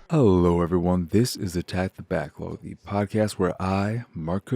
Hello everyone, this is Attack the Backlog, the podcast where I, Marc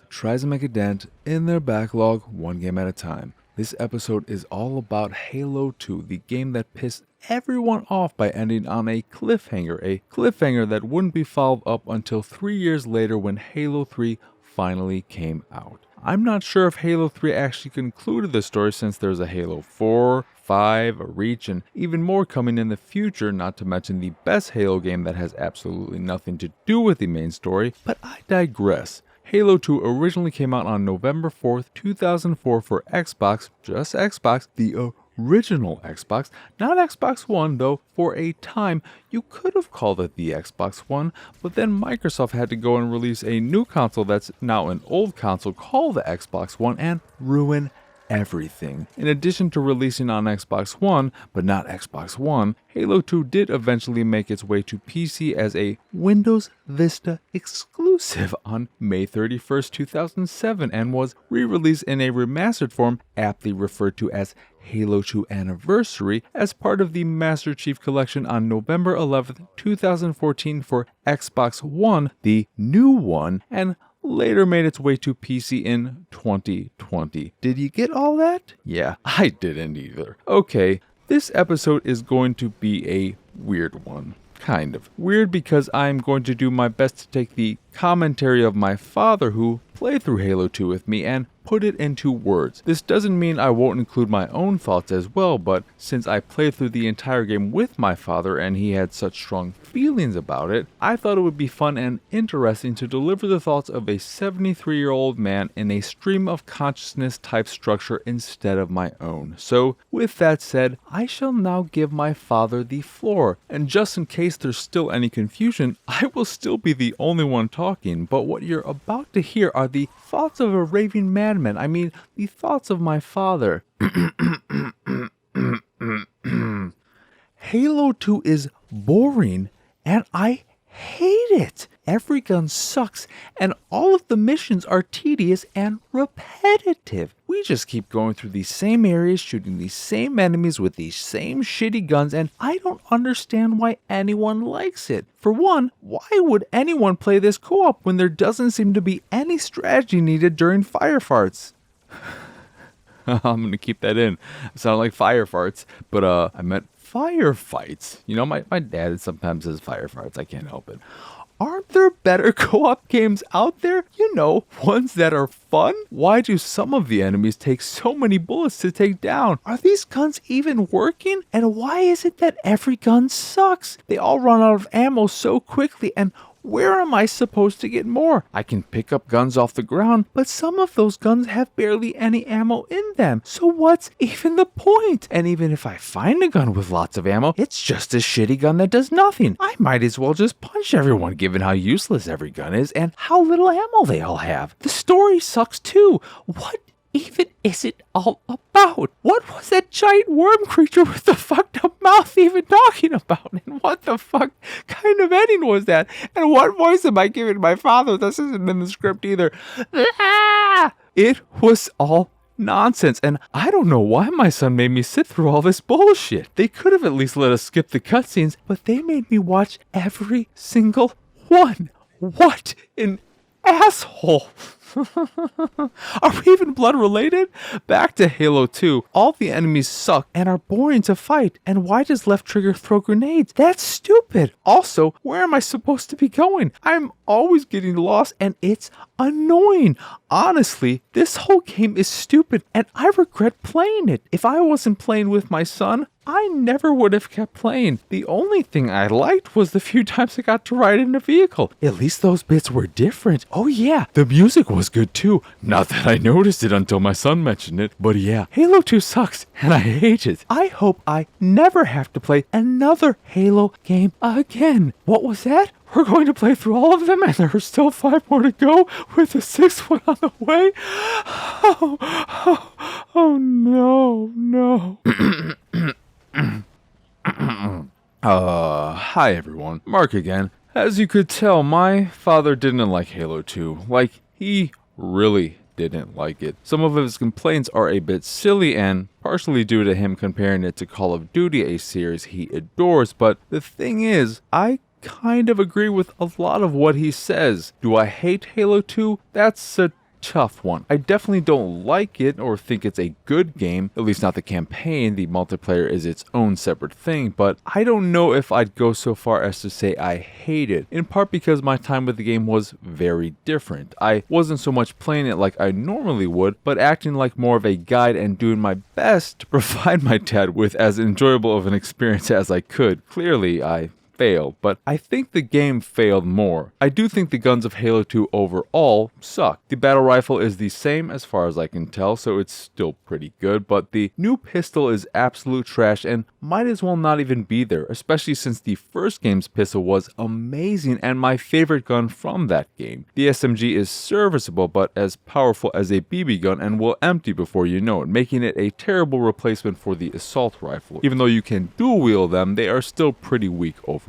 tries to make a dent in their backlog one game at a time. This episode is all about Halo 2, the game that pissed everyone off by ending on a cliffhanger that wouldn't be followed up until 3 years later when Halo 3 finally came out. I'm not sure if Halo 3 actually concluded the story since there's a Halo 4, 5, a Reach, and even more coming in the future, not to mention the best Halo game that has absolutely nothing to do with the main story, but I digress. Halo 2 originally came out on November 4th, 2004 for Xbox, just Xbox, the original Xbox, not Xbox One though. For a time, you could have called it the Xbox One, but then Microsoft had to go and release a new console that's now an old console called the Xbox One and ruin everything. In addition to releasing on Xbox One, but not Xbox One, Halo 2 did eventually make its way to PC as a Windows Vista exclusive on May 31st, 2007 and was re-released in a remastered form aptly referred to as Halo 2 Anniversary as part of the Master Chief Collection on November 11th, 2014 for Xbox One, the new one, and later made its way to PC in 2020. Did you get all that? Yeah, I didn't either. Okay, this episode is going to be a weird one. Kind of. Weird because I'm going to do my best to take the commentary of my father who played through Halo 2 with me and put it into words. This doesn't mean I won't include my own thoughts as well, but since I played through the entire game with my father and he had such strong feelings about it, I thought it would be fun and interesting to deliver the thoughts of a 73-year-old man in a stream of consciousness type structure instead of my own. So, with that said, I shall now give my father the floor, and just in case there's still any confusion, I will still be the only one talking, but what you're about to hear are the thoughts of a raving madman. I mean, the thoughts of my father. Halo 2 is boring, and I hate it. Every gun sucks, and all of the missions are tedious and repetitive. We just keep going through these same areas, shooting these same enemies with these same shitty guns, and I don't understand why anyone likes it. For one, why would anyone play this co-op when there doesn't seem to be any strategy needed during firefights? I'm gonna keep that in. It sounded like firefarts, but I meant firefights. You know, my dad sometimes says firefarts. I can't help it. Aren't there better co-op games out there? You know, ones that are fun? Why do some of the enemies take so many bullets to take down? Are these guns even working? And why is it that every gun sucks? They all run out of ammo so quickly, and where am I supposed to get more? I can pick up guns off the ground, but some of those guns have barely any ammo in them. So what's even the point? And even if I find a gun with lots of ammo, it's just a shitty gun that does nothing. I might as well just punch everyone given how useless every gun is and how little ammo they all have. The story sucks too. What even is it all about? What was that giant worm creature with the fucked up mouth even talking about? And what the fuck kind of ending was that? And what voice am I giving my father? This isn't in the script either. It was all nonsense, and I don't know why my son made me sit through all this bullshit. They could have at least let us skip the cutscenes, but they made me watch every single one. What an asshole. Are we even blood related? Back to Halo 2. All the enemies suck and are boring to fight. And why does left trigger throw grenades? That's stupid. Also, where am I supposed to be going? I'm always getting lost and it's annoying. Honestly, this whole game is stupid and I regret playing it. If I wasn't playing with my son, I never would have kept playing. The only thing I liked was the few times I got to ride in a vehicle. At least those bits were different. Oh yeah, the music was good too. Not that I noticed it until my son mentioned it, but yeah, Halo 2 sucks and I hate it. I hope I never have to play another Halo game again. What was that? We're going to play through all of them and there are still 5 more to go with the 6th one on the way? Oh no. Hi everyone, Marc again. As you could tell, my father didn't like Halo 2. Like, he really didn't like it. Some of his complaints are a bit silly and partially due to him comparing it to Call of Duty, a series he adores, but the thing is, I kind of agree with a lot of what he says. Do I hate Halo 2? That's a tough one. I definitely don't like it or think it's a good game, at least not the campaign. The multiplayer is its own separate thing, but I don't know if I'd go so far as to say I hate it, in part because my time with the game was very different. I wasn't so much playing it like I normally would, but acting like more of a guide and doing my best to provide my dad with as enjoyable of an experience as I could. Clearly, I failed, but I think the game failed more. I do think the guns of Halo 2 overall suck. The battle rifle is the same as far as I can tell, so it's still pretty good, but the new pistol is absolute trash and might as well not even be there, especially since the first game's pistol was amazing and my favorite gun from that game. The SMG is serviceable, but as powerful as a BB gun and will empty before you know it, making it a terrible replacement for the assault rifle. Even though you can dual wield them, they are still pretty weak overall.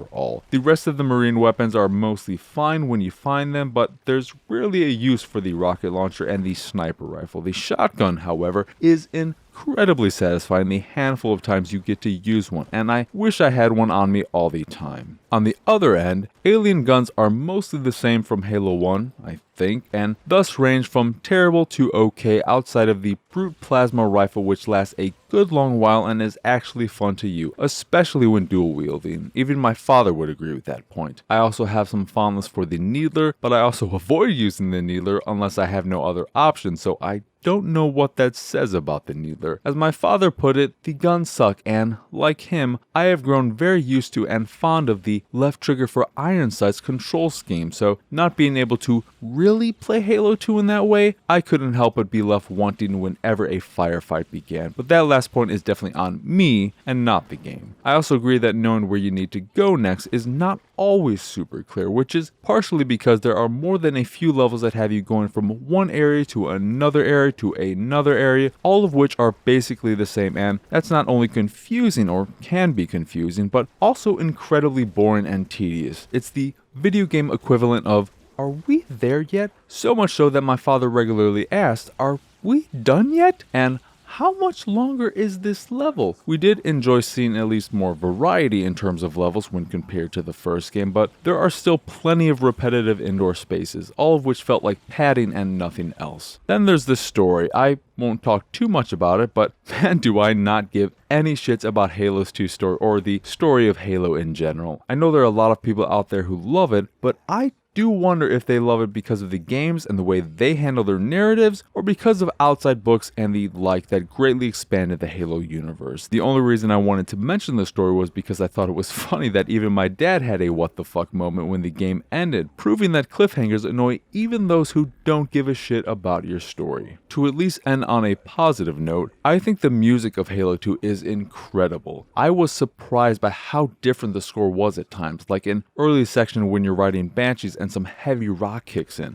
The rest of the marine weapons are mostly fine when you find them, but there's rarely a use for the rocket launcher and the sniper rifle. The shotgun, however, is incredibly satisfying the handful of times you get to use one, and I wish I had one on me all the time. On the other end, alien guns are mostly the same from Halo 1, I think, and thus range from terrible to okay outside of the brute plasma rifle, which lasts a good long while and is actually fun to use, especially when dual wielding. Even my father would agree with that point. I also have some fondness for the needler, but I also avoid using the needler unless I have no other option, so I don't know what that says about the needler. As my father put it, the guns suck, and like him, I have grown very used to and fond of the left trigger for iron sights control scheme, so not being able to really play Halo 2 in that way, I couldn't help but be left wanting whenever a firefight began. But that last point is definitely on me and not the game. I also agree that knowing where you need to go next is not always super clear, which is partially because there are more than a few levels that have you going from one area to another area, all of which are basically the same, and that's not only confusing or can be confusing, but also incredibly boring and tedious. It's the video game equivalent of, are we there yet? So much so that my father regularly asked, are we done yet? And how much longer is this level? We did enjoy seeing at least more variety in terms of levels when compared to the first game, but there are still plenty of repetitive indoor spaces, all of which felt like padding and nothing else. Then there's the story. I won't talk too much about it, but man, do I not give any shits about Halo's 2 story or the story of Halo in general. I know there are a lot of people out there who love it, but I do wonder if they love it because of the games and the way they handle their narratives, or because of outside books and the like that greatly expanded the Halo universe. The only reason I wanted to mention the story was because I thought it was funny that even my dad had a what the fuck moment when the game ended, proving that cliffhangers annoy even those who don't give a shit about your story. To at least end on a positive note, I think the music of Halo 2 is incredible. I was surprised by how different the score was at times, like an early section when you're riding Banshees and some heavy rock kicks in.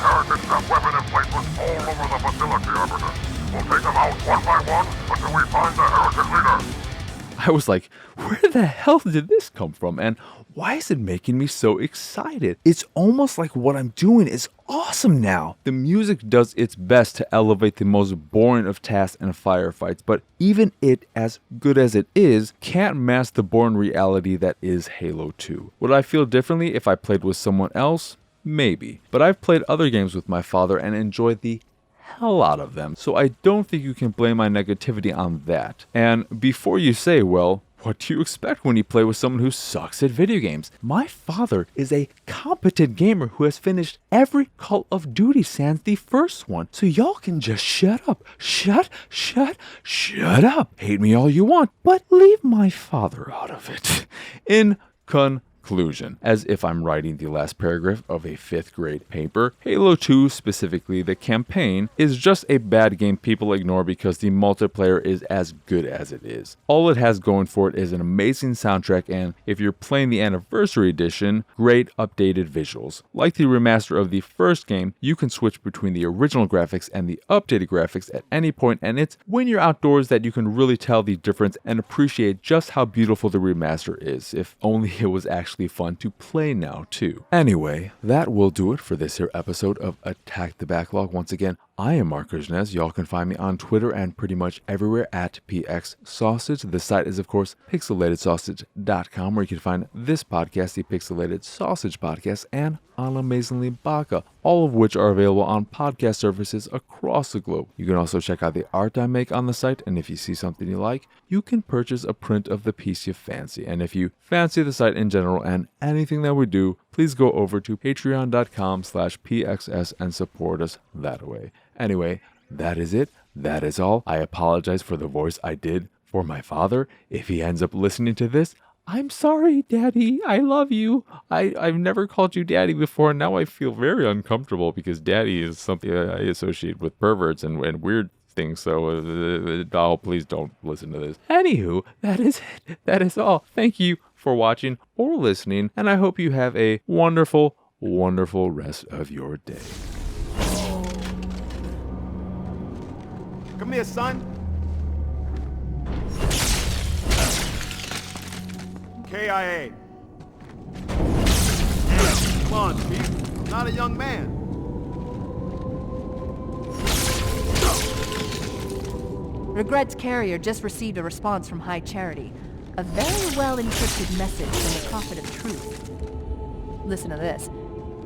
Heritage that weapon emplacements all over the facility, Arbiter. We'll take them out one by one until we find the Heritage leader. I was like, where the hell did this come from? And why is it making me so excited? It's almost like what I'm doing is awesome now. The music does its best to elevate the most boring of tasks and firefights, but even it, as good as it is, can't mask the boring reality that is Halo 2. Would I feel differently if I played with someone else? Maybe. But I've played other games with my father and enjoyed the hell out of them, so I don't think you can blame my negativity on that. And before you say, well, what do you expect when you play with someone who sucks at video games? My father is a competent gamer who has finished every Call of Duty sans the first one. So y'all can just shut up. Shut up. Hate me all you want, but leave my father out of it. In conclusion, as if I'm writing the last paragraph of a 5th grade paper, Halo 2, specifically the campaign, is just a bad game people ignore because the multiplayer is as good as it is. All it has going for it is an amazing soundtrack, and if you're playing the Anniversary Edition, great updated visuals. Like the remaster of the first game, you can switch between the original graphics and the updated graphics at any point, and it's when you're outdoors that you can really tell the difference and appreciate just how beautiful the remaster is, if only it was actually fun to play now too. Anyway, that will do it for this here episode of Attack the Backlog. Once again, I am Marc. Y'all can find me on Twitter and pretty much everywhere at pxsausage. The site is, of course, pixelatedsausage.com, where you can find this podcast, the Pixelated Sausage Podcast, and On Amazingly Baka, all of which are available on podcast services across the globe. You can also check out the art I make on the site, and if you see something you like, you can purchase a print of the piece you fancy. And if you fancy the site in general and anything that we do, please go over to patreon.com/pxs and support us that way. Anyway, that is it. That is all. I apologize for the voice I did for my father. If he ends up listening to this, I'm sorry, Daddy. I love you. I've never called you Daddy before, and now I feel very uncomfortable because Daddy is something I associate with perverts and weird things. So, please don't listen to this. Anywho, that is it. That is all. Thank you for watching or listening, and I hope you have a wonderful, wonderful rest of your day. Come here, son. KIA. Come on, Chief. I'm not a young man. Regret's carrier just received a response from High Charity. A very well-encrypted message from the Prophet of Truth. Listen to this.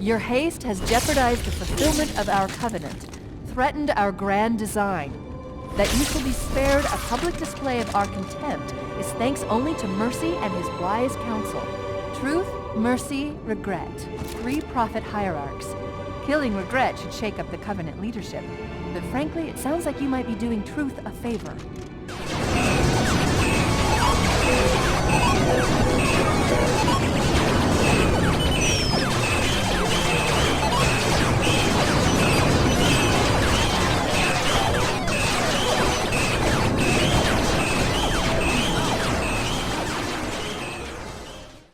Your haste has jeopardized the fulfillment of our covenant, threatened our grand design. That you shall be spared a public display of our contempt is thanks only to Mercy and his wise counsel. Truth, Mercy, Regret. 3 prophet hierarchs. Killing Regret should shake up the covenant leadership. But frankly, it sounds like you might be doing Truth a favor.